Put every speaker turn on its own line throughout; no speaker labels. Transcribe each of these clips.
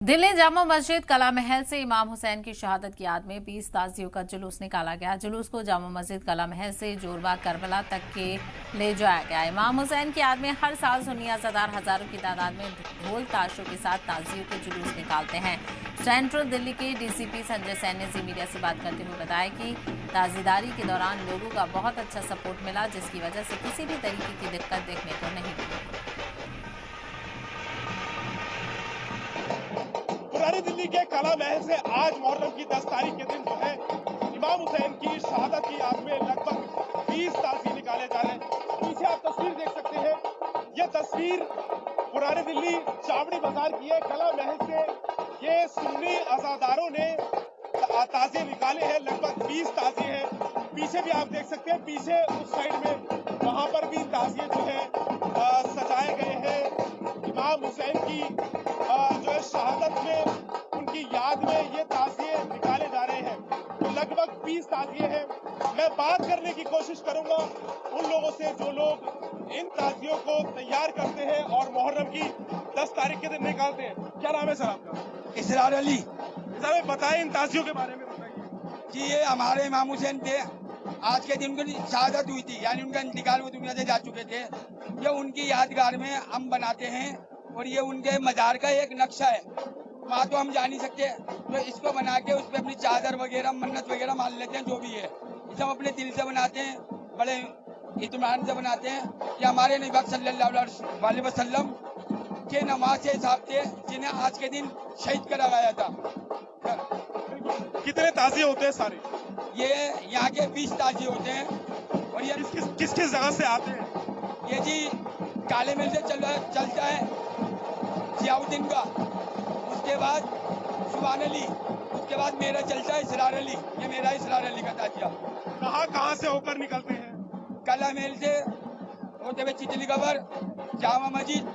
दिल्ली जामा मस्जिद कला महल से इमाम हुसैन की शहादत की याद में 20 ताजियों का जुलूस निकाला गया। जुलूस को जामा मस्जिद कला महल से जोरबाग करबला तक के ले जाया गया। इमाम हुसैन की याद में हर साल सुन्नी अज़ादार हजारों की तादाद में ढोल ताशों के साथ ताजियों के जुलूस निकालते हैं। सेंट्रल दिल्ली के डीसीपी संजय सैन ने मीडिया से बात करते हुए बताया कि ताजीदारी के दौरान लोगों का बहुत अच्छा सपोर्ट मिला, जिसकी वजह से किसी भी तरीके की दिक्कत देखने को नहीं मिली।
पुरानी दिल्ली के कला महल से आज मुहर्रम की 10 तारीख के दिन जो है इमाम हुसैन की शहादत की याद में लगभग 20 ताज़िए निकाले जा रहे हैं। पीछे आप तस्वीर देख सकते हैं, ये तस्वीर पुरानी दिल्ली चावड़ी बाजार की है। कला महल से ये सुन्नी अज़ादारों ने ताज़िए निकाले हैं, लगभग 20 ताज़िए हैं। पीछे भी आप देख सकते हैं, पीछे उस साइड में वहां पर भी ताज़िए जो है सजाए गए हैं। इमाम हुसैन की जो है शहादत में उनकी याद में ये ताज़िए निकाले जा रहे हैं। तो लगभग 20 ताज़िए हैं। मैं बात करने की कोशिश करूंगा उन लोगों से जो लोग इन ताज़ियों को तैयार करते हैं और मुहर्रम की 10 तारीख के दिन निकालते हैं। क्या नाम है सर आपका?
इसरार अली।
सर बताएं इन ताज़ियों के बारे में बताइए।
जी ये हमारे इमाम हुसैन थे। आज के दिन उनकी शहादत हुई थी, यानी उनका इंतकाल वो दुनिया से जा चुके थे। ये उनकी यादगार में हम बनाते हैं और ये उनके मजार का एक नक्शा है। वहाँ तो हम जा नहीं सकते, तो इसको बना के उस पर अपनी चादर वगैरह मन्नत वगैरह मान लेते हैं, जो भी है इसे हम अपने दिल से बनाते हैं, बड़े इत्मीनान से बनाते हैं। ये हमारे नबी पाक सल्लल्लाहु अलैहि वसल्लम के नमाज के हिसाब से जिन्हें आज के दिन शहीद करा गया था।
कितने ताज़िए होते हैं सारे?
ये यहाँ के 20 ताज़िए होते हैं। और ये
किस जगह से आते हैं?
ये जी काले मिल से चलता है जियाउद्दीन का, उसके बाद सुभान अली, उसके बाद मेरा चलता है इसरार अली। ये मेरा इसरार अली का ताजिया।
कहाँ से होकर निकलते हैं?
कला महल से होते हुए चितली कबर, जामा मस्जिद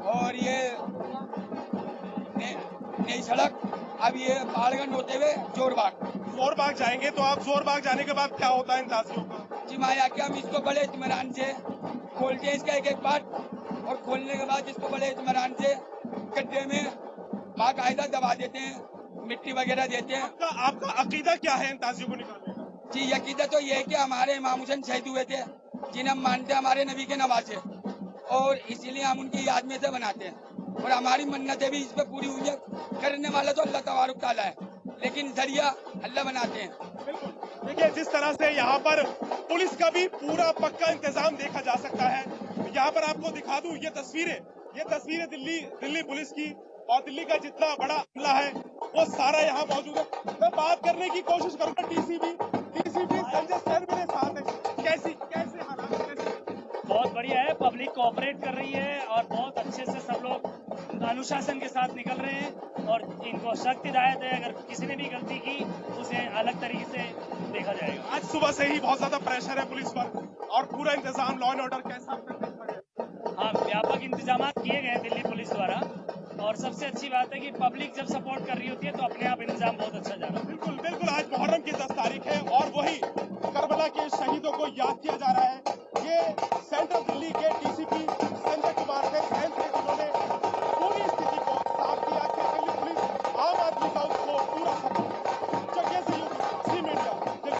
और ये नई सड़क, अब ये पहाड़गंज होते हुए
जोरबाग जाएंगे। तो आप जोरबाग जाने के बाद क्या होता है इन ताज़ियों का?
जी माया के हम इसको बड़े इत्मीनान से खोलते हैं, इसका एक एक पार्ट, और खोलने के बाद इसको बड़े इत्मीनान से गड्ढे में बाकायदा दबा देते हैं, मिट्टी वगैरह देते हैं।
आपका अकीदा क्या है इन ताज़ियों को निकालने का?
जी अकीदा तो ये है कि हमारे इमाम हुसैन शहीद हुए थे, जिन्हें हम मानते हैं हमारे नबी के नवासे, और इसीलिए हम उनकी याद में से बनाते हैं। और हमारी मन्नतें भी इस पर पूरी हुई है। करने वाला तो अल्लाह तबारक तआला है, लेकिन जरिया अल्लाह बनाते हैं।
बिल्कुल। देखिए जिस तरह से यहाँ पर पुलिस का भी पूरा पक्का इंतजाम देखा जा सकता है। यहाँ पर आपको दिखा दूं ये तस्वीरें दिल्ली पुलिस की, और दिल्ली का जितना बड़ा अमला है वो सारा यहाँ मौजूद है। मैं बात करने की कोशिश करूंगा डीसीपी संजय सैन मेरे साथ है। कैसे हालात
बहुत बढ़िया है, पब्लिक कोऑपरेट कर रही है और बहुत अच्छे से सब लोग अनुशासन के साथ निकल रहे हैं। और इनको सख्त हिदायत है, अगर किसी ने भी गलती की उसे अलग तरीके से देखा जाएगा।
आज सुबह से ही बहुत ज्यादा प्रेशर है पुलिस पर, और पूरा इंतजाम लॉ एंड ऑर्डर कैसा?
हाँ, व्यापक इंतजाम किए गए दिल्ली पुलिस द्वारा, और सबसे अच्छी बात है कि पब्लिक जब सपोर्ट कर रही होती है तो अपने आप इंतजाम बहुत अच्छा जा रहा है।
बिल्कुल आज मुहर्रम की 10 तारीख है और वही करबला के शहीदों को याद किया जा रहा है। ये सेंट्रल दिल्ली के